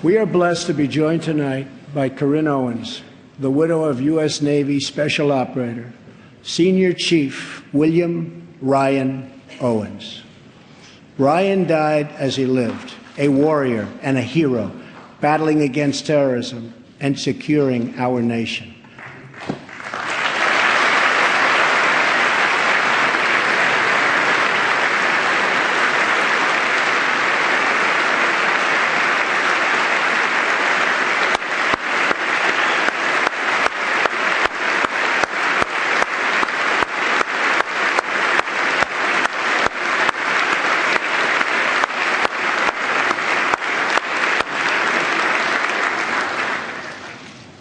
We are blessed to be joined tonight by Corinne Owens, the widow of U.S. Navy Special Operator, Senior Chief William Ryan Owens. Ryan died as he lived, a warrior and a hero, battling against terrorism and securing our nation.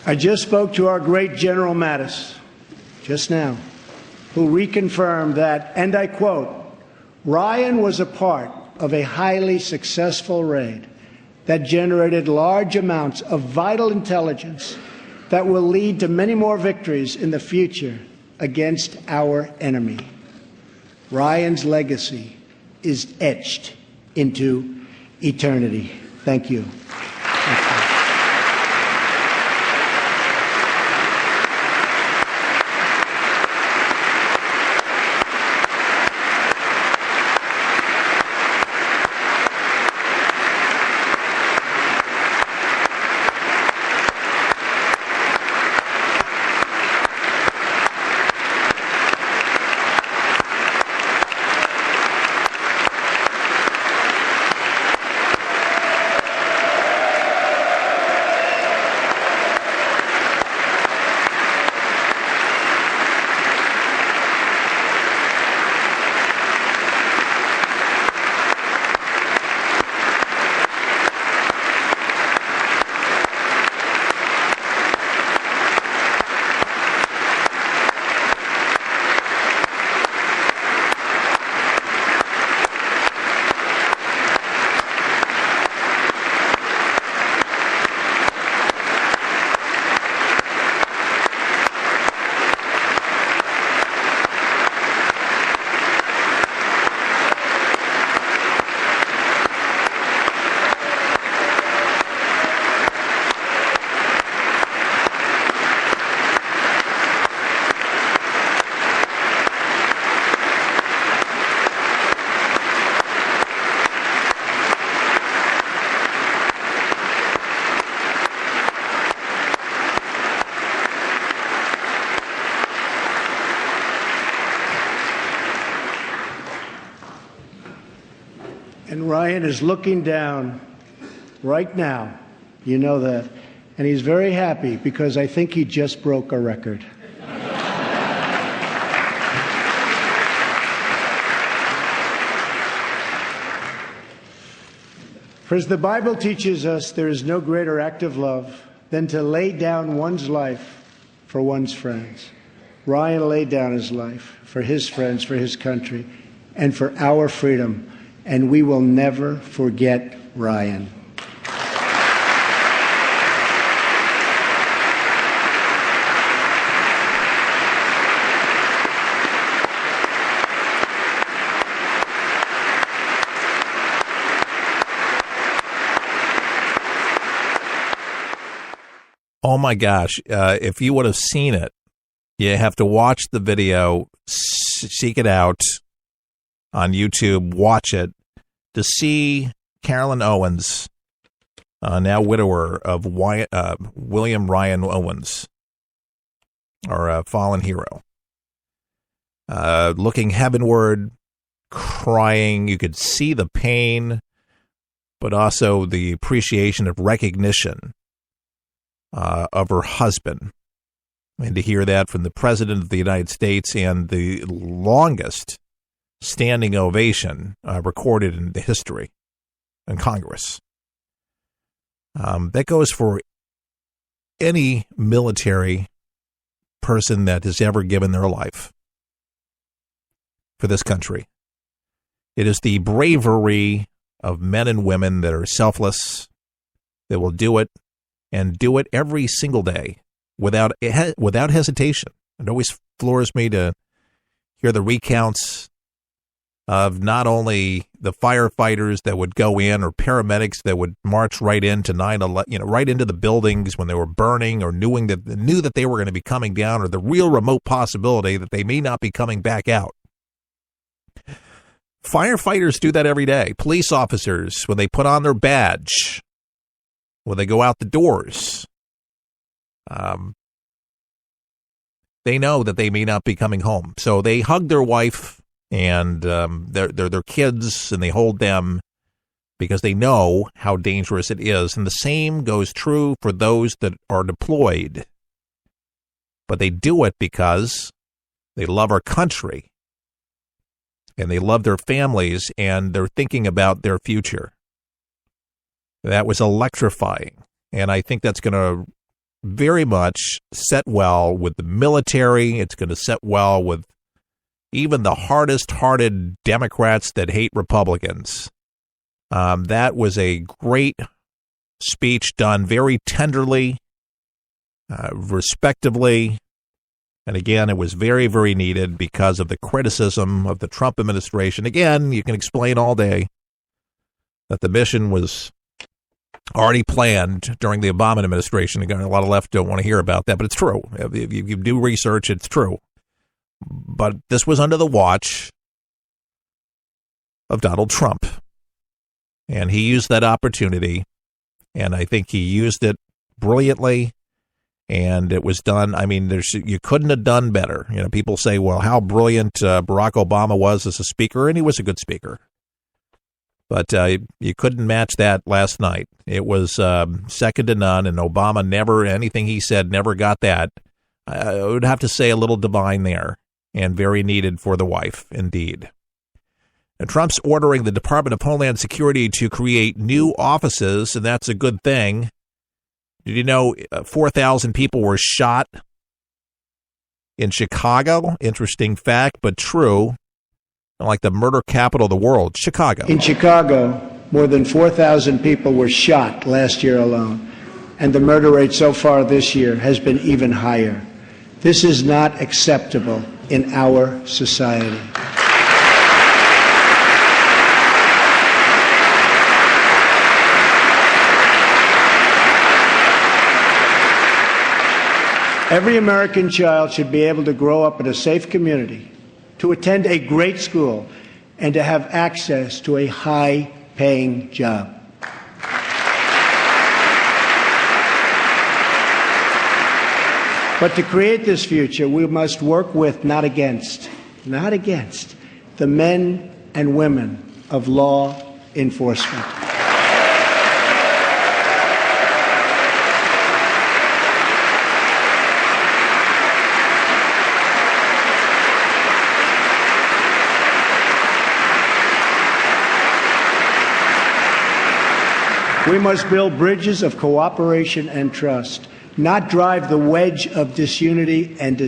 I just spoke to our great General Mattis just now, who reconfirmed that, and I quote, Ryan was a part of a highly successful raid that generated large amounts of vital intelligence that will lead to many more victories in the future against our enemy. Ryan's legacy is etched into eternity. Thank you. And Ryan is looking down right now, you know that, and he's very happy because I think he just broke a record. For as the Bible teaches us, there is no greater act of love than to lay down one's life for one's friends. Ryan laid down his life for his friends, for his country, and for our freedom. And we will never forget Ryan. Oh my gosh, if you would have seen it, you have to watch the video, seek it out on YouTube, watch it, to see Carolyn Owens, now widower of William Ryan Owens, our fallen hero, looking heavenward, crying. You could see the pain, but also the appreciation of recognition of her husband. And to hear that from the President of the United States, and the longest standing ovation recorded in the history in Congress. That goes for any military person that has ever given their life for this country. It is the bravery of men and women that are selfless, that will do it, and do it every single day without hesitation. It always floors me to hear the recounts of not only the firefighters that would go in or paramedics that would march right into 9/11, right into the buildings when they were burning, or knew that they were going to be coming down, or the real remote possibility that they may not be coming back out. Firefighters do that every day. Police officers, when they put on their badge, when they go out the doors, they know that they may not be coming home. So they hug their wife and their kids, and they hold them because they know how dangerous it is. And the same goes true for those that are deployed. But they do it because they love our country, and they love their families, and they're thinking about their future. That was electrifying, and I think that's going to very much set well with the military. It's going to set well with even the hardest-hearted Democrats that hate Republicans. That was a great speech done very tenderly, respectively, and again, it was very, very needed because of the criticism of the Trump administration. Again, you can explain all day that the mission was already planned during the Obama administration. Again, a lot of left don't want to hear about that, but it's true. If you do research, it's true. But this was under the watch of Donald Trump, and he used that opportunity, and I think he used it brilliantly, and it was done. I mean, you couldn't have done better. People say, well, how brilliant Barack Obama was as a speaker, and he was a good speaker. But you couldn't match that last night. It was second to none, and Obama anything he said never got that. I would have to say a little divine there, and very needed for the wife, indeed. And Trump's ordering the Department of Homeland Security to create new offices, and that's a good thing. Did you know 4,000 people were shot in Chicago? Interesting fact, but true. Like the murder capital of the world, Chicago. In Chicago, more than 4,000 people were shot last year alone, and the murder rate so far this year has been even higher. This is not acceptable in our society. Every American child should be able to grow up in a safe community, to attend a great school, and to have access to a high-paying job. But to create this future, we must work with, not against, the men and women of law enforcement. We must build bridges of cooperation and trust, not drive the wedge of disunity and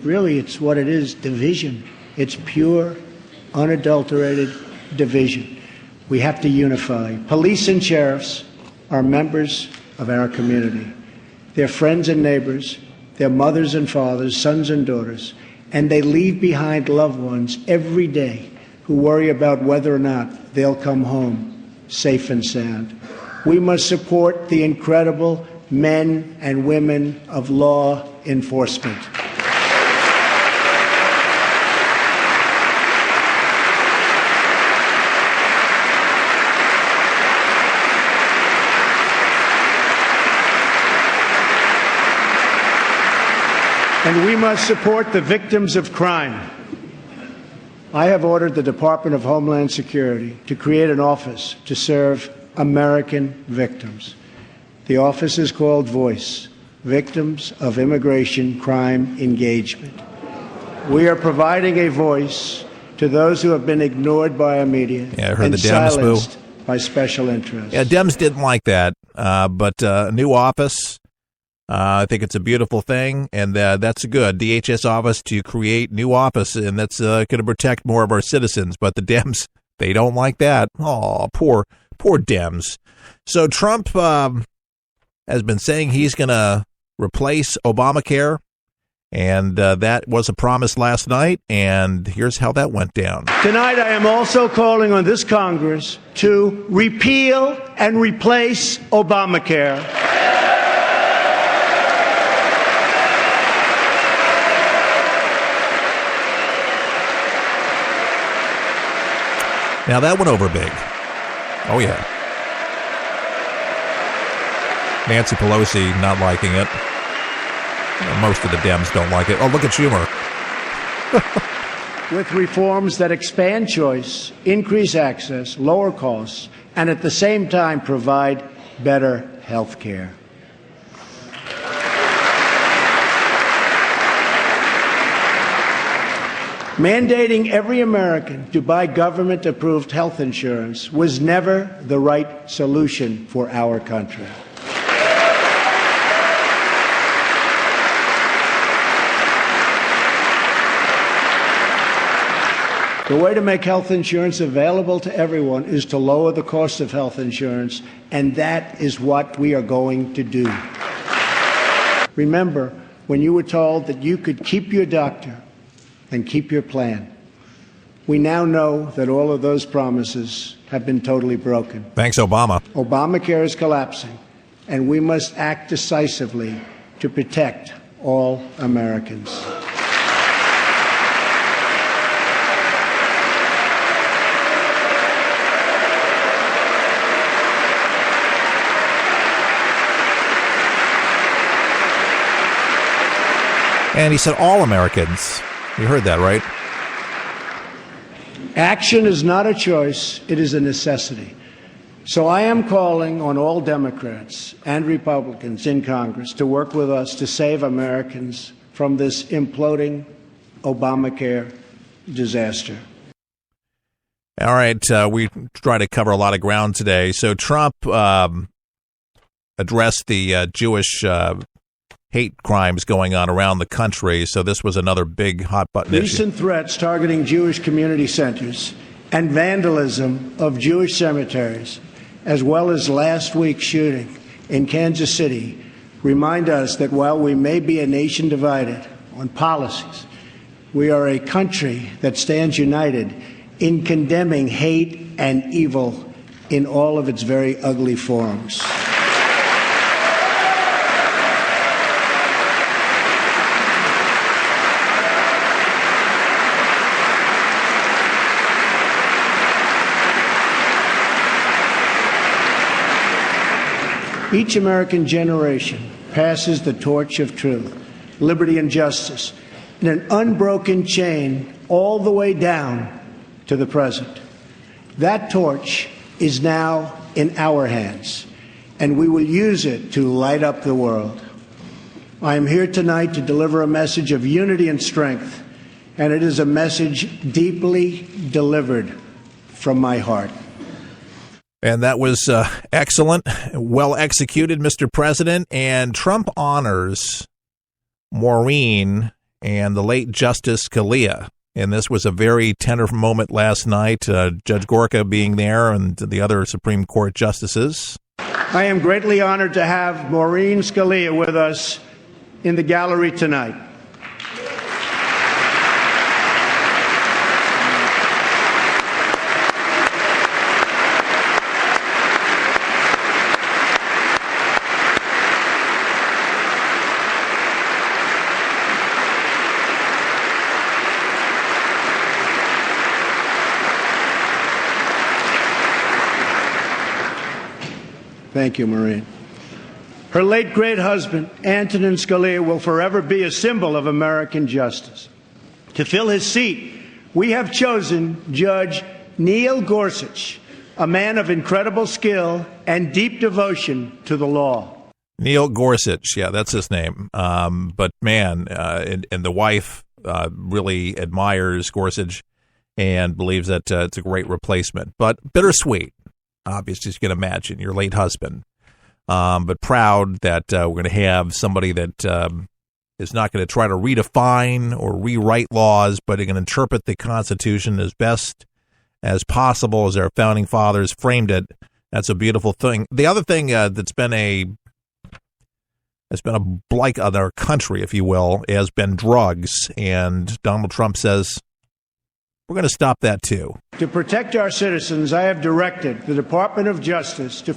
really it's what it is, division. It's pure, unadulterated division. We have to unify. Police and sheriffs are members of our community. They're friends and neighbors. They're mothers and fathers, sons and daughters, and they leave behind loved ones every day who worry about whether or not they'll come home safe and sound. We must support the incredible men and women of law enforcement. And we must support the victims of crime. I have ordered the Department of Homeland Security to create an office to serve American victims. The office is called VOICE, Victims of Immigration Crime Engagement. We are providing a voice to those who have been ignored by our media and silenced by special interests. Yeah, Dems didn't like that, but a new office, I think it's a beautiful thing, and that's good. DHS office to create new office, and that's going to protect more of our citizens. But the Dems, they don't like that. Oh, poor Dems. So Trump has been saying he's going to replace Obamacare, And that was a promise last night, and here's how that went down. Tonight, I am also calling on this Congress to repeal and replace Obamacare. Now, that went over big. Oh, yeah. Nancy Pelosi not liking it. Most of the Dems don't like it. Oh, look at Schumer. With reforms that expand choice, increase access, lower costs, and at the same time provide better health care. Mandating every American to buy government-approved health insurance was never the right solution for our country. The way to make health insurance available to everyone is to lower the cost of health insurance, and that is what we are going to do. Remember, when you were told that you could keep your doctor and keep your plan, we now know that all of those promises have been totally broken. Thanks, Obama. Obamacare is collapsing, and we must act decisively to protect all Americans. And he said all Americans. You heard that, right? Action is not a choice, it is a necessity. So I am calling on all Democrats and Republicans in Congress to work with us to save Americans from this imploding Obamacare disaster. All right, we try to cover a lot of ground today. So Trump addressed the Jewish hate crimes going on around the country. So this was another big hot-button issue. Recent threats targeting Jewish community centers and vandalism of Jewish cemeteries, as well as last week's shooting in Kansas City, remind us that while we may be a nation divided on policies, we are a country that stands united in condemning hate and evil in all of its very ugly forms. Each American generation passes the torch of truth, liberty, and justice in an unbroken chain all the way down to the present. That torch is now in our hands, and we will use it to light up the world. I am here tonight to deliver a message of unity and strength, and it is a message deeply delivered from my heart. And that was excellent, well executed, Mr. President. And Trump honors Maureen and the late Justice Scalia. And this was a very tender moment last night, Judge Gorka being there and the other Supreme Court justices. I am greatly honored to have Maureen Scalia with us in the gallery tonight. Thank you, Maureen. Her late great husband, Antonin Scalia, will forever be a symbol of American justice. To fill his seat, we have chosen Judge Neil Gorsuch, a man of incredible skill and deep devotion to the law. Neil Gorsuch, yeah, that's his name. But man, and the wife really admires Gorsuch and believes that it's a great replacement. But bittersweet. Obviously, you can imagine your late husband, but proud that we're going to have somebody that is not going to try to redefine or rewrite laws, but are going to interpret the Constitution as best as possible as our founding fathers framed it. That's a beautiful thing. The other thing that's been a has been a blight on our country, if you will, has been drugs. And Donald Trump says, we're going to stop that too. To protect our citizens, I have directed the Department of Justice to